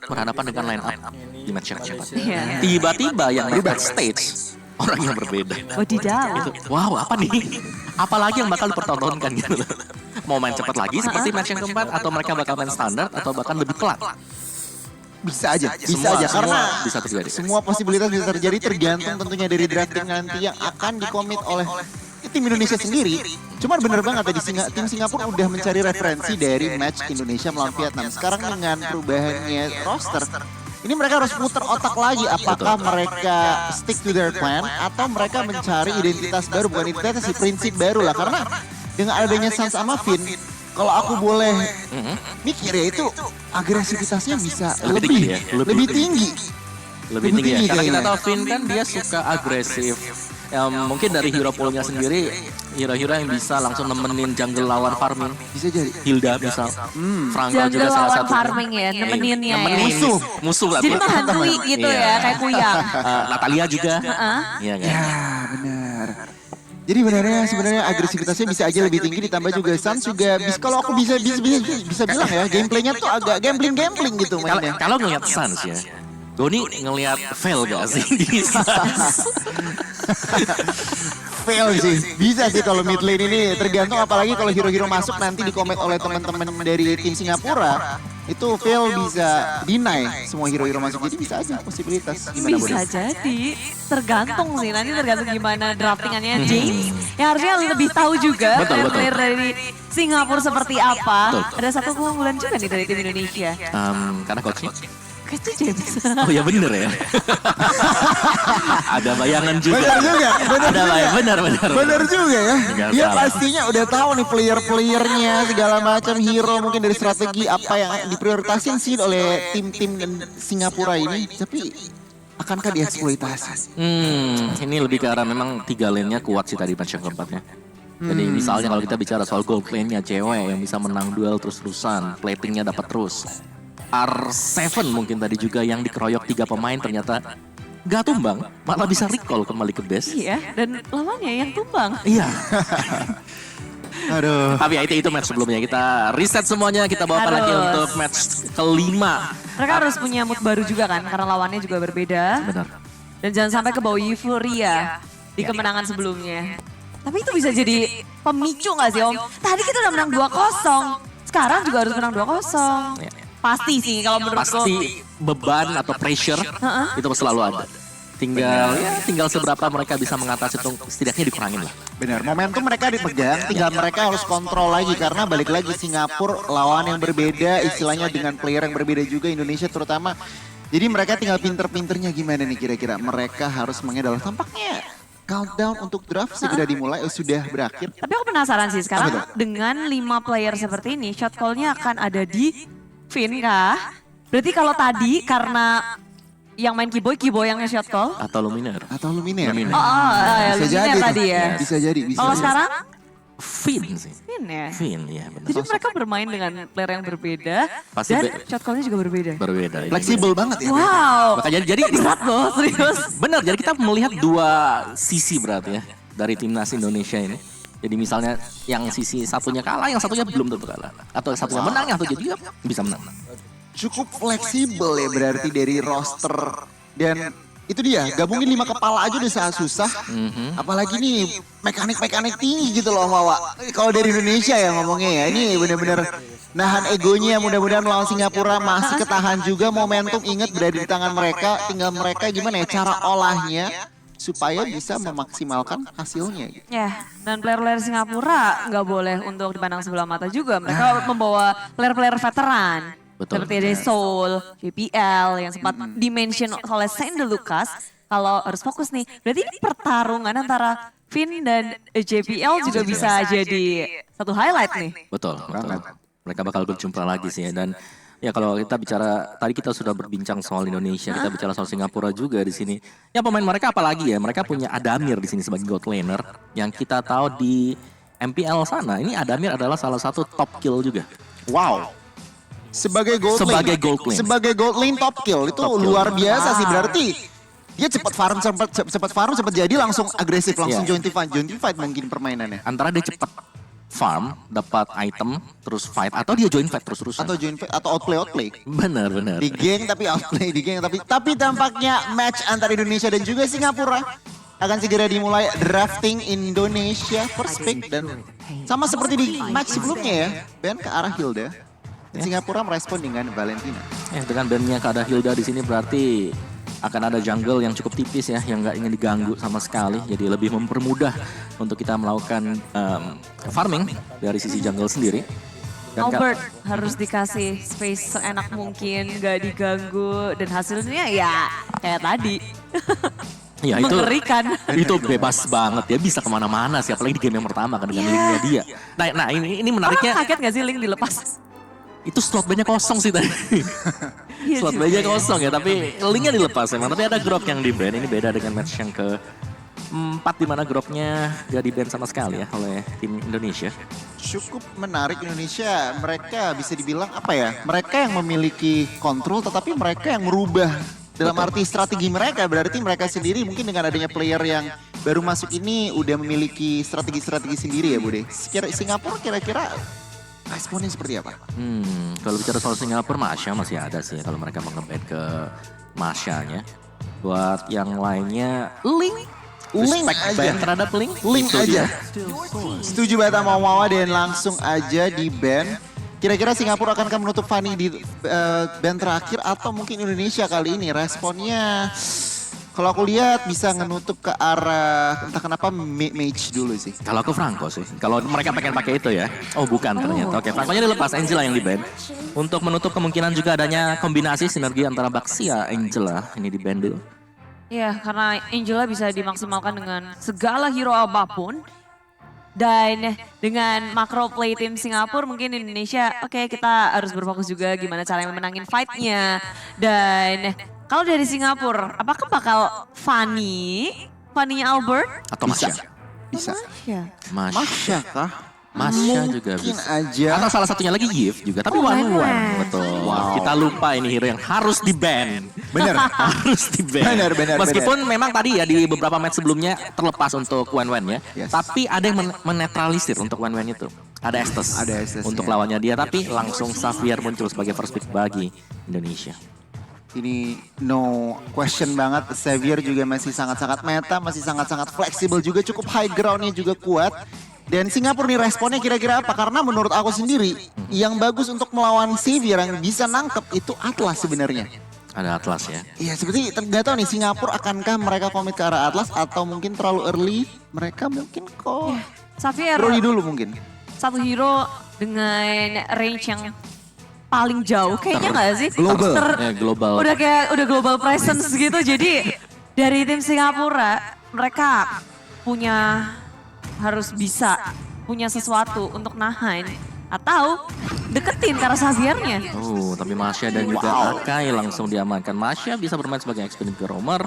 berhadapan dengan line up di match yang keempat. Iya. Tiba-tiba yang naik backstage orang yang berbeda. Wadidaw. Itu, wow, apa nih? Apalagi yang bakal dipertontonkan gitu loh. Mau main cepat lagi seperti match yang keempat, atau mereka bakal main standar, atau bahkan lebih pelan. Bisa aja Semua karena bisa terjadi. semua posibilitas bisa terjadi tergantung tentunya dari drafting nanti yang akan dikomit oleh tim Indonesia sendiri. Cuman bener banget tadi tim Singapura udah mencari referensi dari match Indonesia melawan Vietnam. Sekarang dengan perubahannya roster, ini mereka harus putar otak lagi apakah mereka stick to their plan atau mereka mencari identitas baru, bukan identitas sih, prinsip baru lah. Karena dengan adanya Sans sama Finn, kalau aku boleh mikir ya itu agresivitasnya bisa Lebih tinggi ya? lebih tinggi. Lebih tinggi ya. Karena kita kayaknya. tahu Finn kan dia suka agresif. Ya, mungkin dari hero poolnya sendiri, hero-hero yang bisa langsung nemenin jungle lawan farming. Bisa jadi. Hilda misal, Franka juga Jungle salah lawan satu. farming ya, nemeninnya ya. Nemenin musuh lah. Jadi menghantui gitu Iya. ya, kayak kuyang. Natalia juga. Iya kan? Ya benar. Jadi sebenarnya agresivitasnya bisa aja lebih tinggi, ditambah juga Sans juga bisa, kalau aku bisa bilang ya, gameplaynya tuh agak gambling gitu mainnya. Kalau ngelihat Sans ya, Doni ngelihat fail gak sih di Sans? Fail sih, bisa sih kalau mid lane ini tergantung, apalagi kalau hero-hero masuk nanti dikoment oleh teman-teman dari tim Singapura. Itu fail bisa deny semua hero-hero masuk, jadi bisa aja posibilitas. Gimana Bisa jadi, tergantung sih, nanti tergantung gimana draftingannya James. Yang harusnya lebih tahu juga Betul. player dari Singapura seperti apa. Betul. Ada satu keunggulan juga nih dari tim Indonesia. Karena coachnya. Kayaknya James. Oh ya bener ya. Ada bayangan juga. Benar juga, Ada bayangan, benar. Bener juga ya. Nggak Dia salah. pastinya udah tahu nih player-playernya segala macam hero, mungkin dari strategi apa yang diprioritasin sih oleh tim-tim Singapura ini. Tapi akankah dieksploitasi? Ini lebih ke arah memang 3 lane-nya kuat sih tadi match yang keempatnya. Jadi misalnya kalau kita bicara soal gold lane-nya cewek yang bisa menang duel terus-terusan, platingnya dapat terus. R7 mungkin tadi juga yang dikeroyok 3 pemain ternyata gak tumbang, malah bisa recall kembali ke base. Iya, dan lawannya yang tumbang. Iya. Aduh. Tapi ya itu match sebelumnya, kita reset semuanya, kita bawakan lagi Harus. untuk match kelima. Mereka harus punya mood baru juga kan, karena lawannya juga berbeda. Benar. Dan jangan sampai ke bawah euforia di kemenangan sebelumnya. Tapi itu bisa jadi pemicu gak sih Om? Tadi kita udah menang 2-0. Sekarang juga harus menang 2-0. Ya. Pasti sih kalau menurutku. Pasti beban atau pressure itu selalu ada. Tinggal seberapa mereka bisa mengatasi itu, setidaknya dikurangin lah. Benar, momentum mereka dipegang, tinggal mereka harus kontrol lagi karena balik lagi Singapura lawan yang berbeda, istilahnya dengan player yang berbeda juga, Indonesia terutama. Jadi mereka tinggal pinter-pinternya gimana nih kira-kira. Mereka harus mengedal. Tampaknya countdown untuk draft segera dimulai, sudah berakhir. Tapi aku penasaran sih sekarang Apa tuh? dengan 5 player seperti ini, shot call-nya akan ada di Finn kah? Berarti kalau tadi karena yang main Kiboy yang nge-shot call. Atau Luminar. Atau Luminer. Luminar. Ya, Bisa jadi Luminar tadi tuh. ya. Bisa jadi. Kalau sekarang Finn sih. Finn ya. Finn ya benar. Jadi mereka bermain dengan player yang berbeda Pasti dan shot call-nya juga berbeda. Berbeda. ini. Fleksibel banget ya. Wow. Makanya jadi Berat loh, serius. benar, jadi kita melihat 2 sisi berarti ya dari timnas Indonesia ini. Jadi misalnya yang sisi satunya kalah, yang satunya belum tentu kalah. Atau satunya menang, yang satunya juga bisa menang. Cukup fleksibel ya berarti dari roster. Dan itu dia, gabungin 5 kepala aja udah sangat susah. Apalagi nih mekanik-mekanik tinggi gitu loh Mawa. Kalau dari Indonesia ya ngomongnya ya, ini bener-bener nahan egonya, mudah-mudahan melawan Singapura masih ketahan juga. Momentum ingat berada di tangan mereka, tinggal mereka gimana ya cara olahnya supaya bisa memaksimalkan hasilnya gitu. Ya, dan player-player Singapura nggak boleh untuk dipandang sebelah mata juga. Mereka membawa player-player veteran. Betul. Seperti ada Soul, JPL yang sempat dimention oleh Saint Lucas. Kalau harus fokus nih, berarti ini pertarungan antara Finn dan JPL juga bisa jadi satu highlight nih. Betul. Mereka bakal berjumpa lagi sih ya. Dan ya kalau kita bicara, tadi kita sudah berbincang soal Indonesia, kita bicara soal Singapura juga di sini. Ya pemain mereka apalagi ya, mereka punya Adamir di sini sebagai gold laner. Yang kita tahu di MPL sana, ini Adamir adalah salah satu top kill juga. Wow. Sebagai gold Sebagai gold lane. top kill itu Top kill. luar biasa sih, berarti dia cepat farm cepat jadi langsung agresif, langsung Iya. joint fight mungkin permainannya. Antara dia cepat farm, dapat item, terus fight, atau dia join fight terus-terusan. Atau join fight, atau outplay. Bener. Di geng tapi outplay, di geng tapi tampaknya match antara Indonesia dan juga Singapura akan segera dimulai. Drafting Indonesia first pick dan sama seperti di match sebelumnya ya, Ben ke arah Hilda. Dan Singapura merespon dengan Valentina. Dengan bandnya Kak Hilda di sini berarti akan ada jungle yang cukup tipis ya, yang nggak ingin diganggu sama sekali. Jadi lebih mempermudah untuk kita melakukan farming dari sisi jungle sendiri. Dan Albert harus dikasih space seenak mungkin, gak diganggu, dan hasilnya ya kayak tadi. Ya itu Mengerikan. Itu bebas banget ya, bisa kemana-mana sih, apalagi di game yang pertama kan dengan linknya dia. Nah ini menariknya. Orang kaget gak sih Link dilepas? Itu slot banyak kosong sih tadi. Iya Slot juga banyak ya. kosong ya, tapi linknya dilepas emang. Tapi ada Grok yang di ban. Ini beda dengan match yang ke-4 di mana Groknya gak di ban sama sekali ya oleh tim Indonesia. Cukup menarik Indonesia, mereka bisa dibilang apa ya, mereka yang memiliki kontrol tetapi mereka yang merubah dalam arti strategi mereka. Berarti mereka sendiri mungkin dengan adanya player yang baru masuk ini udah memiliki strategi-strategi sendiri ya Bude. Singapura kira-kira responnya seperti apa? Kalau bicara soal Singapura, Masya masih ada sih kalau mereka mau nge-ban ke Masya-nya. Buat yang lainnya, Link Link aja aja. terhadap Link. Link Itu aja. dia. Setuju banget sama Wawa dan langsung aja di ban. Kira-kira Singapura akankah menutup Fanny di ban terakhir atau mungkin Indonesia kali ini responnya kalau aku lihat bisa ngenutup ke arah entah kenapa mage dulu sih. Kalau aku Franco sih. Kalau mereka pengen pakai itu ya. Oh bukan ternyata. Oke, Franco-nya dilepas, Angela yang di ban. Untuk menutup kemungkinan juga adanya kombinasi sinergi antara Baxia Angela. Ini di ban dulu. Iya, karena Angela bisa dimaksimalkan dengan segala hero apapun. Dan dengan makro play tim Singapura mungkin Indonesia, oke, kita harus berfokus juga gimana caranya menangin fight-nya. Dan kalau dari Singapura, apakah bakal Fanny-nya Albert? Atau Masya. Bisa. Ya. Masya kah? Masya juga Mungkin bisa. aja. Atau salah satunya lagi Gift juga. Tapi Oh, one-one. one-one. Betul. Wow. Kita lupa ini hero yang harus di-ban. Bener. Harus di-ban. Benar. Meskipun memang tadi ya di beberapa match sebelumnya terlepas untuk one-one ya. Yes. Tapi ada yang menetralisir untuk one-one itu. Ada Estes. Ada Estes, untuk ya. lawannya dia. Tapi langsung Xavier muncul sebagai first pick bagi Indonesia. Ini no question banget, Xavier juga masih sangat-sangat meta, masih sangat-sangat fleksibel juga, cukup high groundnya juga kuat. Dan Singapura nih responnya kira-kira apa? Karena menurut aku sendiri, yang bagus untuk melawan Xavier yang bisa nangkep itu Atlas sebenarnya. Ada Atlas ya. Iya seperti nggak tahu nih Singapura akankah mereka komit ke arah Atlas atau mungkin terlalu early, mereka mungkin kok Xavier, Brody dulu mungkin. satu hero dengan range yang paling jauh kayaknya nggak sih? Global. Ya, global. Udah global presence gitu. Jadi dari tim Singapura mereka harus bisa punya sesuatu untuk nahan atau deketin ke arah Xaviernya. Oh, tapi Masya dan juga Akai langsung diamankan. Masya bisa bermain sebagai expert roamer.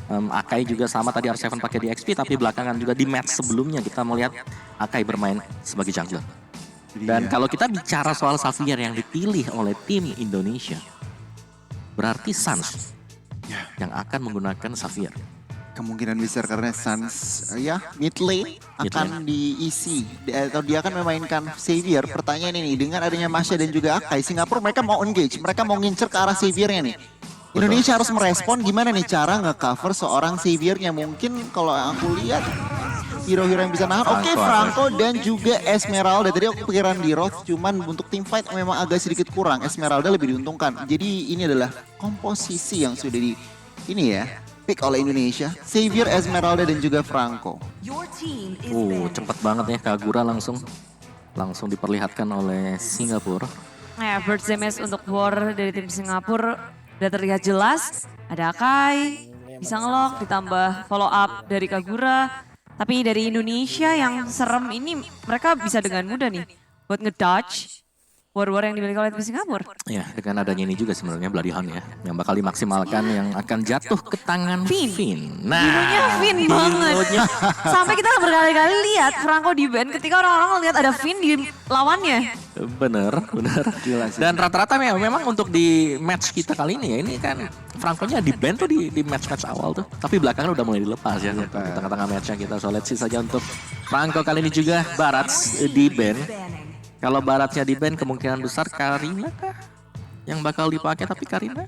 Akai juga sama tadi R7 pakai di XP, tapi belakangan juga di match sebelumnya kita melihat Akai bermain sebagai jungler. Dan kalau kita bicara soal Xavier yang dipilih oleh tim Indonesia, berarti Suns yang akan menggunakan Xavier. Kemungkinan besar karena Suns ya mid lane Mid akan diisi atau dia akan memainkan Xavier. Pertanyaan ini dengan adanya Masya dan juga Akai, Singapura mereka mau engage, mereka mau ngincer ke arah Xaviernya nih. Indonesia harus merespon gimana nih cara nge-cover seorang Xaviernya. Mungkin kalau yang aku lihat hero-hero yang bisa nahan, oke Franco dan juga Esmeralda. Tadi aku pikiran di Roth, cuman untuk team fight memang agak sedikit kurang. Esmeralda lebih diuntungkan. Jadi ini adalah komposisi yang sudah pick oleh Indonesia. Xavier, Esmeralda dan juga Franco. Cepet banget ya Kagura langsung diperlihatkan oleh Singapura. Nah, Bird Zemes untuk war dari tim Singapura udah terlihat jelas. Ada Akai, bisa ngelock, ditambah follow up dari Kagura. Tapi dari Indonesia yang serem ini mereka bisa dengan mudah nih buat ngedodge war-war yang dimiliki oleh tim Singapura. Ya, dengan adanya ini juga sebenarnya Bloody Hound ya, yang bakal dimaksimalkan yang akan jatuh ke tangan Finn. Nah, Hero-nya Finn banget. Sampai kita berkali-kali lihat Franco di ban ketika orang-orang lihat ada Finn di lawannya. Bener. Gila sih. Dan rata-rata memang untuk di match kita kali ini ya, ini kan Franco-nya di ban tuh di match-match awal tuh. Tapi belakangan udah mulai dilepas ya, di tengah-tengah match-nya kita. So let's see saja untuk Franco kali ini juga Barat di ban. Kalau Baratnya di ban kemungkinan besar Karina kah yang bakal dipakai, tapi Karina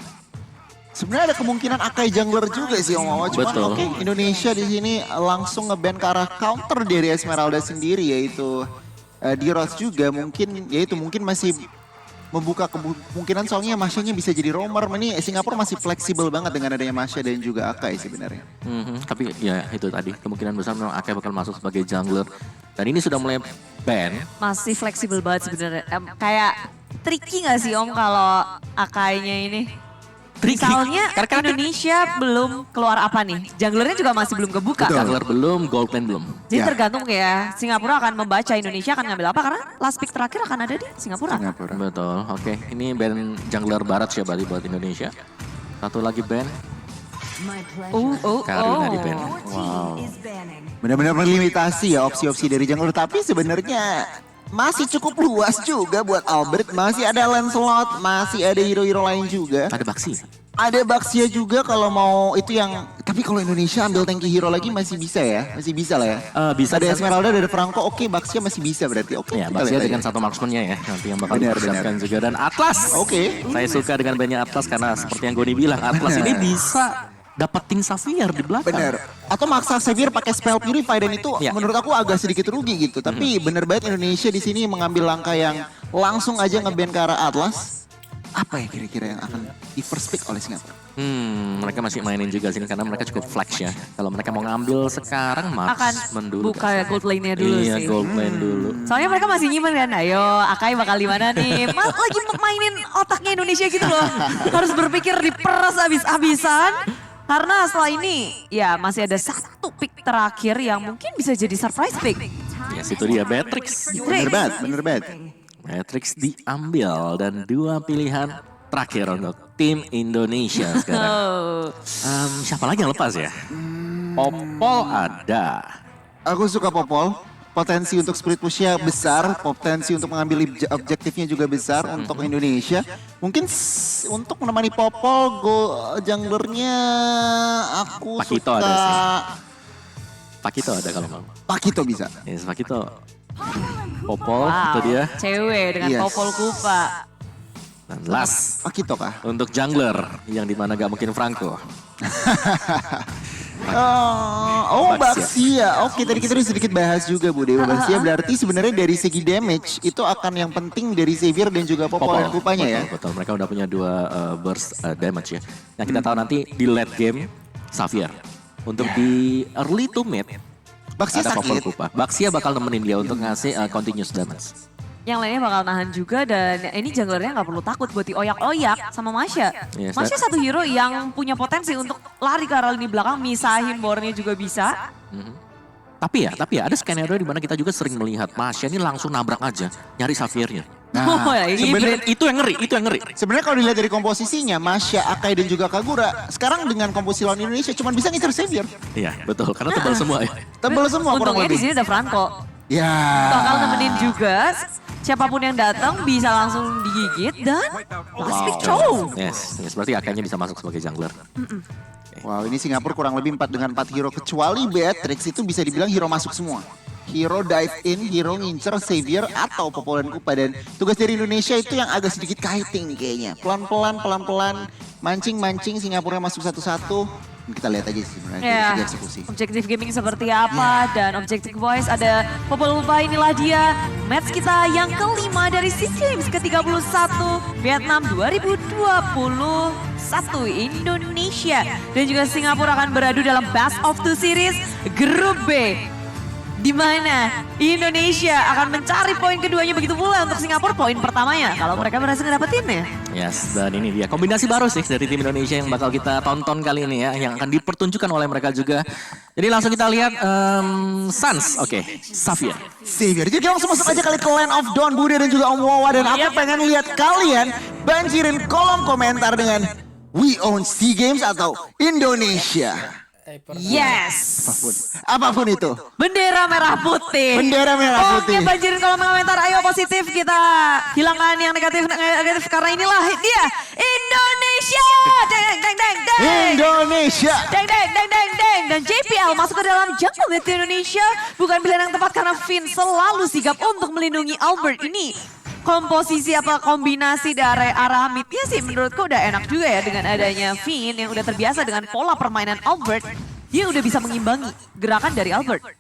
Sebenarnya ada kemungkinan Akai jungler juga sih Om Wawa. Cuman Betul. oke, Indonesia di sini langsung nge-ban ke arah counter dari Esmeralda sendiri, yaitu D-Rose juga mungkin masih membuka kemungkinan, soalnya Masya-nya bisa jadi roamer. Ini Singapura masih fleksibel banget dengan adanya Masya dan juga Akai sebenarnya. Tapi ya itu tadi kemungkinan besar memang Akai bakal masuk sebagai jungler. Dan ini sudah mulai ban. Masih fleksibel banget sebenarnya. Kayak tricky gak sih Om kalau Akainya ini? Tricky. Misalnya Karena- Indonesia belum keluar apa nih? Junglernya juga masih belum kebuka. Betul. Jungler belum, gold lane belum. Jadi Ya. tergantung ya, Singapura akan membaca Indonesia akan ngambil apa karena last pick terakhir akan ada di Singapura. Betul, oke. Ini ban jungler Barat siapa berarti buat Indonesia. Satu lagi ban, Karina di ban. Wow. Benar-benar melimitasi ya opsi-opsi dari jungler, tapi sebenarnya masih cukup luas juga buat Albert. Masih ada Lancelot, masih ada hero-hero lain juga. Ada Baxi. Ada Baxia juga kalau mau itu yang, tapi kalau Indonesia ambil tanky hero lagi masih bisa ya, masih bisa lah ya. Bisa Ada Esmeralda, ada Franco, oke Baxia masih bisa berarti. Oke, Ya, kita Baxia lihat dengan aja. satu marksman-nya ya, nanti yang bakal Benar, dipersiapkan juga. Dan Atlas. Oke. Saya suka dengan banyak Atlas karena seperti yang Goni bilang, Atlas ini bisa dapetin Xavier di belakang. Bener. Atau maksa Xavier pakai spell purify, dan itu Ya. menurut aku agak sedikit rugi gitu. Tapi bener banget Indonesia di sini mengambil langkah yang langsung aja nge-ban ke arah Atlas. Apa ya kira-kira yang akan di first pick oleh Singapura? Mereka masih mainin juga sini karena mereka cukup flex ya. Kalau mereka mau ngambil sekarang, Akan marksman dulu. buka ya gold lane-nya dulu Iya, sih. gold lane dulu. Soalnya mereka masih nyimpen kan, ayo Akai bakal di mana nih? Lagi mainin otaknya Indonesia gitu loh. Harus berpikir diperas habis-habisan. Karena setelah ini ya masih ada satu pick terakhir yang mungkin bisa jadi surprise pick. Yes, itu dia Beatrix. Bener banget, bener banget. Matrix diambil dan dua pilihan terakhir untuk tim Indonesia sekarang. Oh. Siapa lagi yang lepas ya? Popol ada. Aku suka Popol. Potensi untuk split push-nya besar, potensi untuk mengambil objektifnya juga besar untuk Indonesia. Mungkin untuk menemani Popol, junglernya aku Pakito suka. ada sih. Pakito ada kalau mau. Pakito bisa. Yes, Pakito. Popol, Wow, itu dia. cewek dengan Yes. popol kupa. Dan last Pakito kah? untuk jungler yang dimana gak mungkin Franco. Baxia. Oke, tadi kita udah sedikit bahas juga Bu Dewa. Baxia berarti sebenarnya dari segi damage itu akan yang penting dari Xavier dan juga Popol dan Kupanya ya. Betul, mereka udah punya dua burst damage ya. Yang kita tahu nanti di late game, Xavier. Untuk di early to mid, Baxia ada Popol sakit. Kupa. Baxia bakal nemenin dia untuk ngasih continuous damage. Yang lainnya bakal nahan juga dan ini junglernya nggak perlu takut buat dioyak-oyak sama Masya. Yes, Masya satu hero yang punya potensi untuk lari ke arah lini belakang, misahin bornya juga bisa. Tapi ya ada skenario di mana kita juga sering melihat Masya ini langsung nabrak aja, nyari Xaviernya. Oh ya, ini Sebenarnya itu yang ngeri. Sebenarnya kalau dilihat dari komposisinya, Masya, Akai dan juga Kagura, sekarang dengan komposisi lawan Indonesia cuma bisa ngincer Xavier. Iya, betul. Karena tebal semua ya. Tebel semua kurang untungnya di lebih. sini ada Franco. Ya. Bakal nemenin juga. Siapapun yang datang bisa langsung digigit dan last pick cow. Yes, berarti akhirnya bisa masuk sebagai jungler. Wow, ini Singapura kurang lebih 4 dengan 4 hero, kecuali Beatrix itu bisa dibilang hero masuk semua. Hero dive in, hero ngincer Xavier atau Popol dan Kupa. Dan tugas dari Indonesia itu yang agak sedikit kiting nih kayaknya. Pelan-pelan, mancing-mancing Singapura masuk satu-satu. Kita lihat aja sih sebenarnya dari Ya, segi eksekusi. objektif gaming seperti apa dan objektif voice ada Popol Kupa, inilah dia match kita yang kelima dari SEA Games ke-31 Vietnam 2021 Indonesia dan juga Singapura akan beradu dalam Best of Two Series Grup B, di mana Indonesia akan mencari poin keduanya, begitu pula untuk Singapura poin pertamanya kalau mereka berhasil ngedapetinnya. Yes, dan ini dia kombinasi baru sih dari tim Indonesia yang bakal kita tonton kali ini ya, yang akan dipertunjukkan oleh mereka juga. Jadi langsung kita lihat Suns, oke, Xavier. Xavier. Jadi langsung masuk aja kali ke Land of Dawn, Bude dan juga Om Wawa. Dan aku pengen lihat kalian banjirin kolom komentar dengan We Own SEA Games atau Indonesia. Yes. Apapun itu. Bendera merah putih. Bendera merah putih. Oke, banjirin kolom komentar. Ayo positif, kita hilangkan yang negatif karena inilah dia Indonesia. Deng, deng, deng deng deng. Indonesia. Deng deng deng deng deng. Dan JPL masuk ke dalam jungle mid Indonesia bukan pilihan yang tepat karena Finn selalu sigap untuk melindungi Albert ini. Komposisi apa kombinasi dari arah midnya sih menurutku udah enak juga ya dengan adanya Finn yang udah terbiasa dengan pola permainan Albert. Dia udah bisa mengimbangi gerakan dari Albert.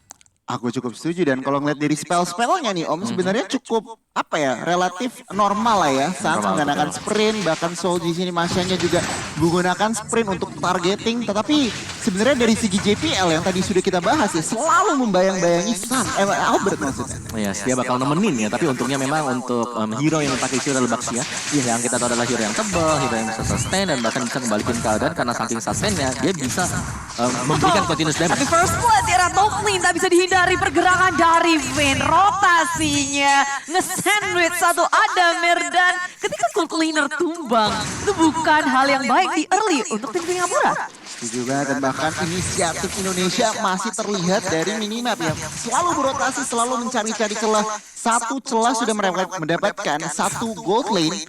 Aku cukup setuju dan kalau ngeliat dari spell-spellnya nih Om sebenarnya cukup apa ya relatif normal lah ya saat Normal, menggunakan betul. sprint bahkan Soul di sini Masyanya juga menggunakan sprint untuk targeting tetapi sebenarnya dari segi JPL yang tadi sudah kita bahas ya selalu membayang-bayangi Albert maksudnya. Ya, dia bakal nemenin ya, tapi untungnya memang untuk hero yang pakai Shura Luxia, yang kita tahu adalah hero yang tebal, hero yang bisa sustain dan bahkan bisa kembalikan keadaan karena saking sustainnya dia bisa memberikan continuous Tapi damage. first blood era top lane tak bisa dihindari pergerakan dari Finn. Rotasinya nge-sandwich satu Adamir dan ketika gold laner tumbang itu bukan hal yang baik di early untuk tim Singapura. Setuju banget dan bahkan inisiatif Indonesia masih terlihat dari minimap ya. Selalu berotasi, selalu mencari-cari celah. Satu celah sudah mendapatkan satu gold lane.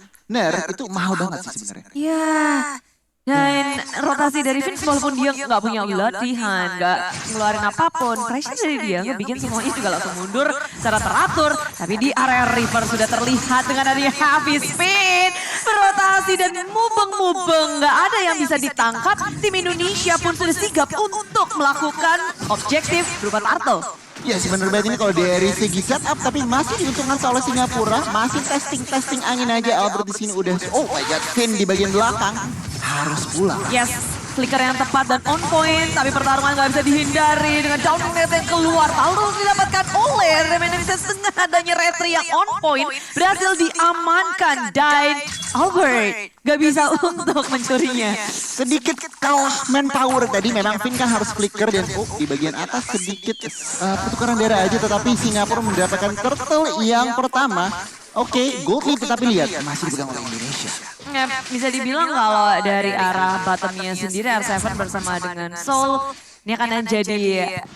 Itu mahal banget sih sebenarnya. Ya, dan rotasi dari Finn walaupun dia nggak punya latihan, nggak ngeluarin apapun, pressure dari dia ngebikin semuanya juga langsung mundur secara teratur. Tapi di area river sudah terlihat dengan adanya heavy spin, berotasi dan mubeng-mubeng, nggak ada yang bisa ditangkap. Tim Indonesia pun sudah sigap untuk melakukan objektif berupa turtle. Ya sebenarnya banget ini kalau dari segi setup tapi masih diuntungkan oleh Singapura, masih testing angin aja. Albert di sini udah oh my god, Finn di bagian belakang harus pulang. Yes, flicker yang tepat dan on point, tapi pertarungan gak bisa dihindari dengan downing net yang keluar. Lalu didapatkan oleh Reminiscence setengah adanya retri yang on point, berhasil diamankan dan Albert gak bisa untuk mencurinya. Sedikit kalah manpower tadi memang Finn kan harus flicker dan di bagian atas sedikit pertukaran darah aja tetapi Singapura mendapatkan turtle yang pertama. Oke, gold lead tetapi lihat masih dipegang oleh Indonesia. Ya, bisa dibilang kalau dari arah bottomnya sendiri R7 bersama dengan Soul ini akan jadi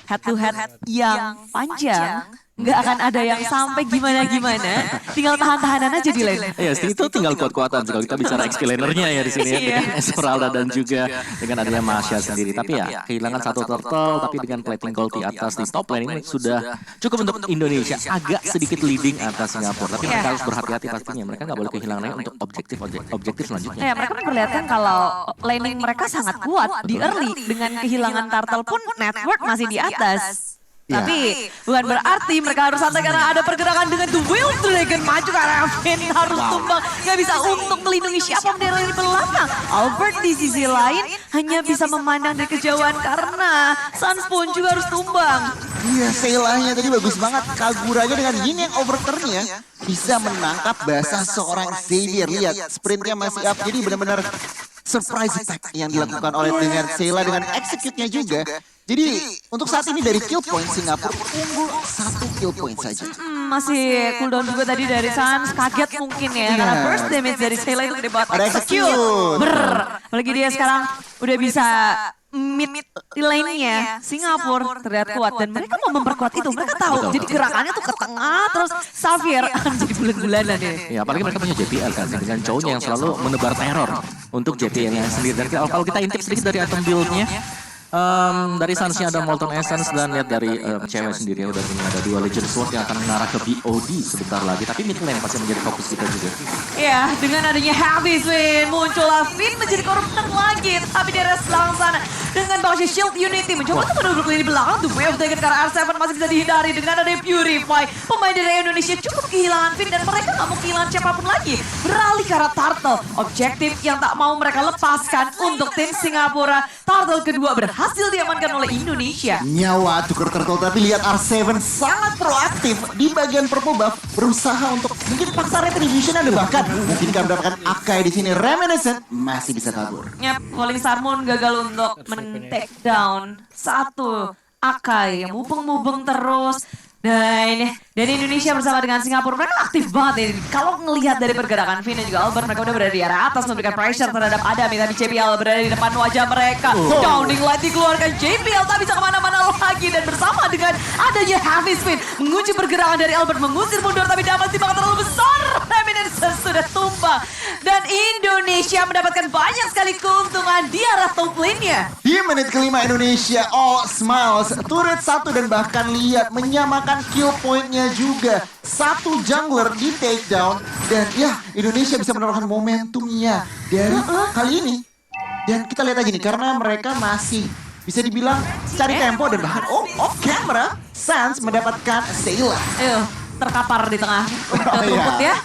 head to head yang panjang. Nggak akan ada yang sampai gimana-gimana. Tinggal tahan-tahanan aja di lane. Ya, itu tinggal kuat-kuatan kalau kita bicara XP lanernya ya di sini ya, dengan Esmeralda dan juga dengan adanya Masya sendiri. Tapi ya, kehilangan satu turtle tapi dengan plating gold di atas di top lane ini sudah cukup untuk Indonesia. Agak sedikit leading atas Singapura, tapi mereka harus berhati-hati pastinya. Mereka nggak boleh kehilangan untuk objektif selanjutnya. Ya, mereka memperlihatkan kalau laning mereka sangat kuat di early. Dengan kehilangan turtle pun network masih di atas. Ya. Tapi bukan berarti mereka harus santai karena ada pergerakan dengan The Will Dragon maju karena Finn harus tumbang. Gak bisa untuk melindungi siapa dari belakang. Albert di sisi lain hanya bisa memandang dari kejauhan karena Sunspoon juga harus tumbang. Iya, Seilahnya tadi bagus banget. Kaguranya dengan Yin yang overturn-nya bisa menangkap basah seorang Xavier. Lihat, sprintnya masih up. Jadi benar-benar surprise attack yang dilakukan oleh dengan Seila dengan execute-nya juga. Jadi untuk saat ini dari kill point Singapura unggul 1 kill point saja. Masih cooldown juga tadi dari Suns, kaget mungkin ya. Karena burst damage dari Seila itu gede banget. Ada execute. Apalagi dia sekarang udah bisa mid lane-nya Singapura terlihat kuat. Dan mereka mau memperkuat itu, mereka tahu. Jadi gerakannya tuh ke tengah, terus Xavier akan jadi bulan-bulanan ya. Ya, apalagi mereka punya JPL kan dengan cowoknya yang selalu menebar teror untuk JPL-nya sendiri. Dan kalau kita intip sedikit dari item build-nya, dari Suns-nya ada Molten Essence dan lihat dari cewek sendiri udah punya ada 2 Legend Sword yang akan mengarah ke BOD sebentar lagi. Tapi mid lane pasti menjadi fokus kita juga. Ya, dengan adanya Heavy Swing muncullah Finn menjadi korban lagi. Tapi di arah sebelah sana dengan Baksha Shield Unity mencoba untuk menurut di belakang. The Wave Dragon karena R7 masih bisa dihindari dengan adanya Purify. Pemain dari Indonesia cukup kehilangan Finn dan mereka nggak mau kehilangan siapapun lagi. Beralih ke arah Turtle. Objektif yang tak mau mereka lepaskan untuk tim Singapura. Turtle kedua berhasil diamankan oleh Indonesia. Nyawa tuker turtle tapi lihat R7 sangat proaktif di bagian purple buff berusaha untuk mungkin paksa retribution ada bahkan mungkin kan mendapatkan Akai di sini Reminiscent masih bisa kabur. Ya, Falling Star Moon gagal untuk men-take down satu Akai yang mubeng-mubeng terus. Dan Indonesia bersama dengan Singapura mereka aktif banget ya. Kalau ngelihat dari pergerakan Finn dan juga Albert mereka udah berada di arah atas memberikan pressure terhadap Adam. Tapi JPL berada di depan wajah mereka. Downing light dikeluarkan JPL tak bisa kemana-mana lagi. Dan bersama dengan adanya Heavy Spin mengunci pergerakan dari Albert mengusir mundur tapi dapat timbangan terlalu besar. Reminiscence Vincent sudah tumbang. Dan Indonesia mendapatkan banyak sekali keuntungan di arah top lane-nya. Di menit kelima Indonesia, all smiles, turret 1 dan bahkan lihat menyamakan kill point-nya juga. 1 jungler di takedown dan ya Indonesia bisa menaruhkan momentumnya dari kali ini. Dan kita lihat aja nih karena mereka masih bisa dibilang cari tempo dan bahkan off camera, Sans mendapatkan Sayla. Ayo, terkapar di tengah rumput iya. ya.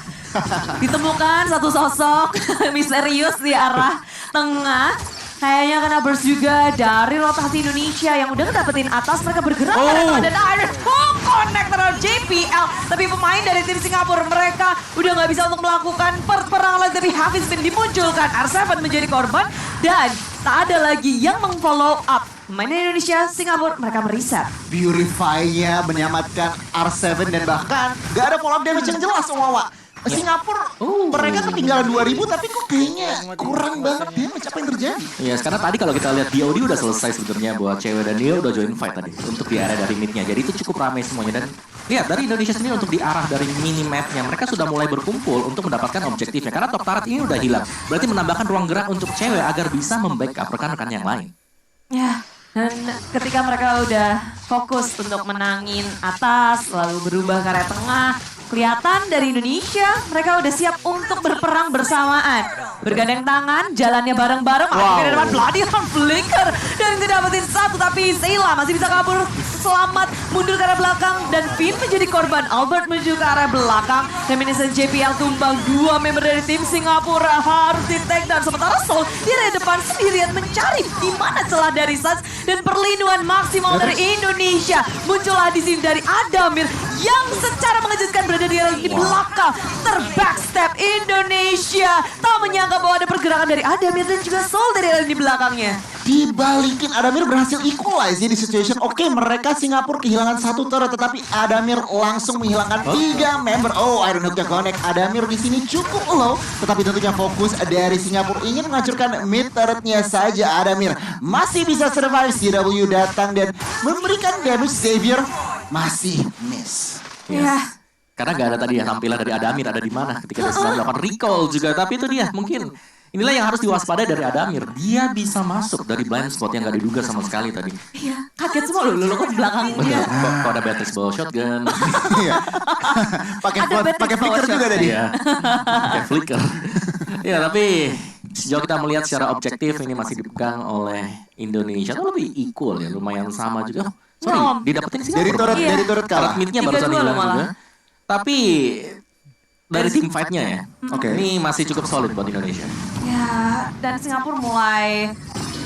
Ditemukan satu sosok misterius di arah tengah. Kayaknya kena burst juga dari rotasi Indonesia yang udah ngedapetin atas. Mereka bergerak ke arah dan ada full connect terhadap JPL. Tapi pemain dari tim Singapura mereka udah nggak bisa untuk melakukan peperangan lagi. Tapi Hafiz bin dimunculkan, R7 menjadi korban. Dan tak ada lagi yang meng-follow up. Pemain Indonesia, Singapura mereka mereset. Purify-nya menyelamatkan R7 dan bahkan gak ada follow up damage yang jelas Wawa. Singapura mereka ketinggalan 2000 tapi kok kayaknya kurang banget damage apa yang terjadi? Iya, karena tadi kalau kita lihat DOD udah selesai sebenarnya buat cewek dan dia udah join fight tadi untuk di area dari midnya. Jadi itu cukup ramai semuanya dan lihat dari Indonesia sendiri untuk di arah dari mini mapnya mereka sudah mulai berkumpul untuk mendapatkan objektifnya karena top turret ini udah hilang. Berarti menambahkan ruang gerak untuk cewek agar bisa membackup rekan-rekan yang lain. Ya, dan ketika mereka udah fokus untuk menangin atas, lalu berubah ke area tengah, kelihatan dari Indonesia mereka udah siap untuk berperang bersamaan. Bergandeng tangan, jalannya bareng-bareng. Akhirnya dapat Bloody Hand Flicker. Dan didapetin satu, tapi Sayla masih bisa kabur. Selamat mundur ke arah belakang. Dan Finn menjadi korban. Albert menuju ke arah belakang. Reminiscent JPL tumbang 2 member dari tim Singapura. Harus di-tag dan sementara Soul di area depan sendirian mencari di mana celah dari Suns. Dan perlindungan maksimal dari Indonesia. Muncullah di sini dari Adamir yang secara mengejutkan berada di belakang. Terbackstep Indonesia. Tak menyangka bahwa ada pergerakan dari Adamir dan juga Soul dari di belakangnya. Dibalikin Adamir berhasil equalize di situation. Oke, mereka Singapura kehilangan 1 turret tetapi Adamir langsung menghilangkan 3 member. Oh, Iron Hook connect. Adamir di sini cukup low tetapi tentunya fokus dari Singapura ingin menghancurkan mid turretnya saja. Adamir masih bisa survive. CW datang dan memberikan damage. Xavier masih miss. Ya. Karena gak ada tadi ya tampilan dari Adamir ada di mana ketika dia sedang melakukan recall juga. Tapi itu dia mungkin inilah yang harus diwaspadai dari Adamir. Dia bisa masuk dari blind spot yang gak diduga sama sekali tadi. Iya, kaget semua loh kok di belakang dia. Kok ada Beatrix bawa shotgun. Iya. Pakai flicker juga tadi. Iya. Pakai flicker. Ya tapi sejauh kita melihat secara objektif ini masih dipegang oleh Indonesia. Itu lebih equal ya, lumayan sama juga. Sorry, didapetin sih Dari turret kalah. midnya baru 3-2 hilang loh malah. juga. Tapi dari tim fight-nya ya, ini masih cukup solid buat Indonesia. Ya, dan Singapura mulai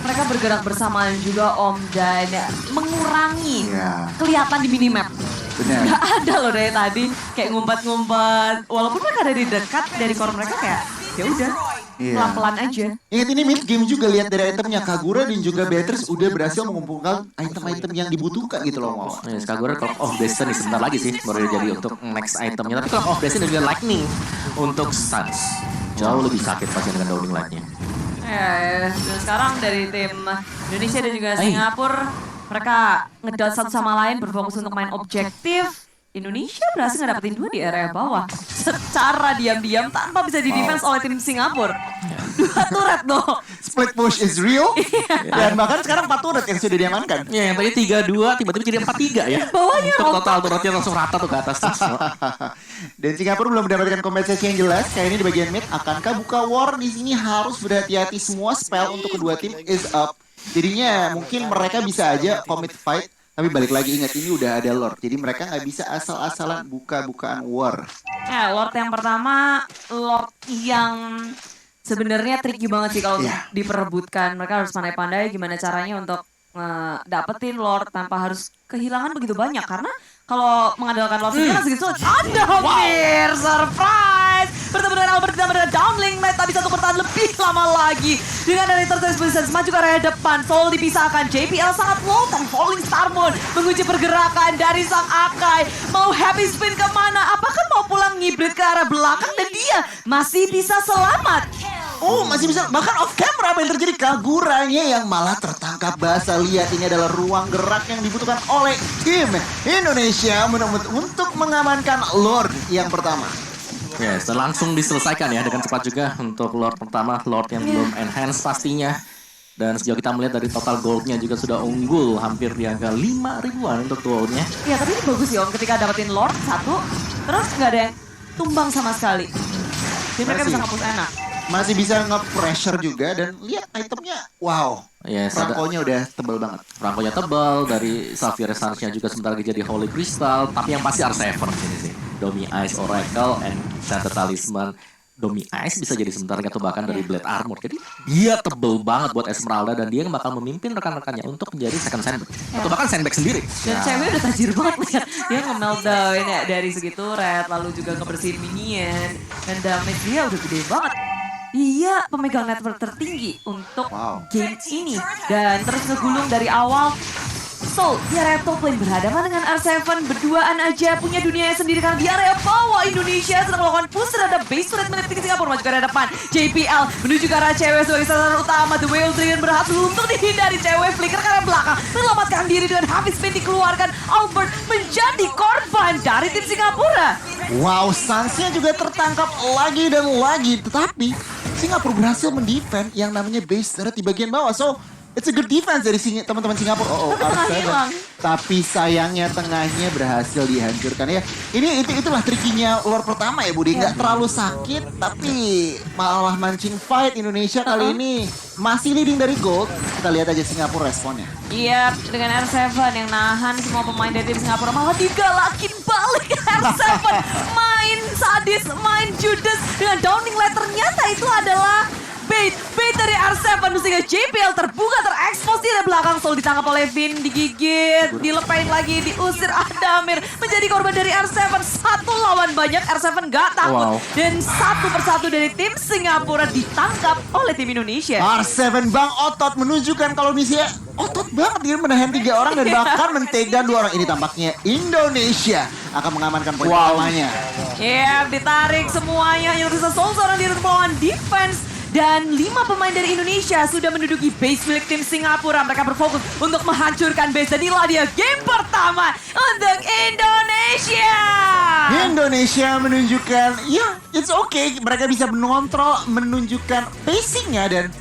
mereka bergerak bersama juga Om dan mengurangi kelihatan di minimap. Benar. Gak ada loh dari tadi kayak ngumpet-ngumpet. Walaupun mereka dari dekat dari core mereka kayak ya udah pelan-pelan aja. Ingat ini mid game juga lihat dari itemnya Kagura dan juga Beatrice udah berhasil mengumpulkan item-item yang dibutuhkan gitu loh Wawa. Yes, Kagura Clock of Destiny sebentar lagi sih baru jadi untuk next itemnya. Tapi Clock of Destiny juga Lightning untuk Suns. Jauh lebih sakit pasti dengan Downing Light-nya. Ya, dan sekarang dari tim Indonesia dan juga Singapura mereka ngedot satu sama lain berfokus untuk main objektif. Indonesia berhasil ngedapetin 2 di area bawah secara diam-diam tanpa bisa di-defense oleh tim Singapura. 2 turret loh. Split push is real. Dan bahkan sekarang 4 turret yang sudah diamankan. Ya, yang tadi 3-2 tiba-tiba jadi 4-3 ya. Bawahnya Untuk total turretnya langsung rata tuh ke atas terus. Dan Singapura belum mendapatkan kompensasi yang jelas. Kayak ini di bagian mid, akankah buka war di sini harus berhati-hati, semua spell untuk kedua tim is up. Jadinya mungkin mereka bisa aja commit fight. Tapi balik lagi ingat ini udah ada Lord. Jadi mereka nggak bisa asal-asalan buka-bukaan war. Ya, Lord yang pertama, Lord yang sebenarnya tricky banget sih kalau diperebutkan. Mereka harus pandai-pandai gimana caranya untuk dapetin Lord tanpa harus kehilangan begitu banyak. Karena kalau mengandalkan Lord sendiri kan segitu sulit. Adamir, surprise! Bertemu dengan Albert ditambah dengan downlink match, tak bisa untuk bertahan lebih lama lagi. Dengan dari tertentu position maju ke area depan, Soul dipisahkan. JPL sangat low, tapi Falling Star Moon menguji pergerakan dari sang Akai. Mau happy spin kemana? Apakah mau pulang ngibrit ke arah belakang dan dia masih bisa selamat? Oh masih bisa, bahkan off camera apa yang terjadi? Kaguranya yang malah tertangkap basah. Lihat ini adalah ruang gerak yang dibutuhkan oleh tim Indonesia untuk mengamankan Lord yang pertama. Yes, dan langsung diselesaikan ya dengan cepat juga untuk Lord pertama, Lord yang belum enhance pastinya. Dan sejauh kita melihat dari total goldnya juga sudah unggul hampir di angka 5 ribuan untuk goldnya. Ya tapi ini bagus ya Om ketika dapetin Lord satu, terus nggak ada yang tumbang sama sekali. Jadi mereka bisa ngapus enak. Masih bisa nge-pressure juga dan lihat itemnya, wow. Yes, ada Franco-nya udah tebel banget. Franco-nya tebal, dari Xavier Essence-nya juga sebentar lagi jadi Holy Crystal. Tapi yang pasti R7 di sini sih. Domi Ice Oracle and Shattered Talisman. Domi Ice bisa jadi sebentar atau bahkan dari Blade Armor. Jadi dia tebel banget buat Esmeralda dan dia bakal memimpin rekan-rekannya untuk menjadi second sandbag. Atau bahkan sandbag sendiri. Dan cewek udah tajir banget lihat. Dia nge-meltdown ya dari segi turret, lalu juga ngebersihin minion. Dan damage dia udah gede banget. Dia pemegang network tertinggi untuk game ini. Dan terus ngegulung dari awal. So, di area top lane berhadapan dengan R7 berduaan aja punya dunianya sendiri karena di area bawah Indonesia sedang melakukan push terhadap base turret menepis Singapura maju ke arah depan. JPL menuju ke arah cewek sebagai sasaran utama. The Whale Dragon berhasil untuk dihindari cewek flicker ke arah belakang. Menyelamatkan diri dengan habis spin dikeluarkan. Albert menjadi korban dari tim Singapura. Wow, Suns-nya juga tertangkap lagi dan lagi. Tetapi Singapura berhasil mendefend yang namanya base turret di bagian bawah. So, it's a good defense dari teman-teman Singapura. Tapi tengahnya hilang. Tapi sayangnya tengahnya berhasil dihancurkan ya. Itulah trikinya Lord pertama ya Budi. Nggak terlalu sakit tapi malah mancing fight. Indonesia kali ini masih leading dari gold. Kita lihat aja Singapura responnya. Iya, dengan R7 yang nahan semua pemain dari tim Singapura malah digalakin balik. R7 main sadis, main judes dengan downing ladder. Ternyata itu adalah bait dari R7 sehingga JPL terbuka terekspos di belakang. Selalu ditangkap oleh Vin, digigit, dilepain lagi, diusir Adamir menjadi korban dari R7. Satu lawan banyak, R7 gak takut. Dan satu persatu dari tim Singapura ditangkap oleh tim Indonesia. R7 Bang otot menunjukkan kalau Indonesia otot banget dia menahan 3 orang dan bahkan mentega 2 orang. Ini tampaknya Indonesia akan mengamankan poin pertamanya. Ya, ditarik semuanya hanya bisa seorang diri untuk melawan defense. Dan 5 pemain dari Indonesia sudah menduduki base milik tim Singapura. Mereka berfokus untuk menghancurkan base. Dan inilah dia game pertama untuk Indonesia. Indonesia menunjukkan, ya it's okay. Mereka bisa mengontrol, menunjukkan pacingnya dan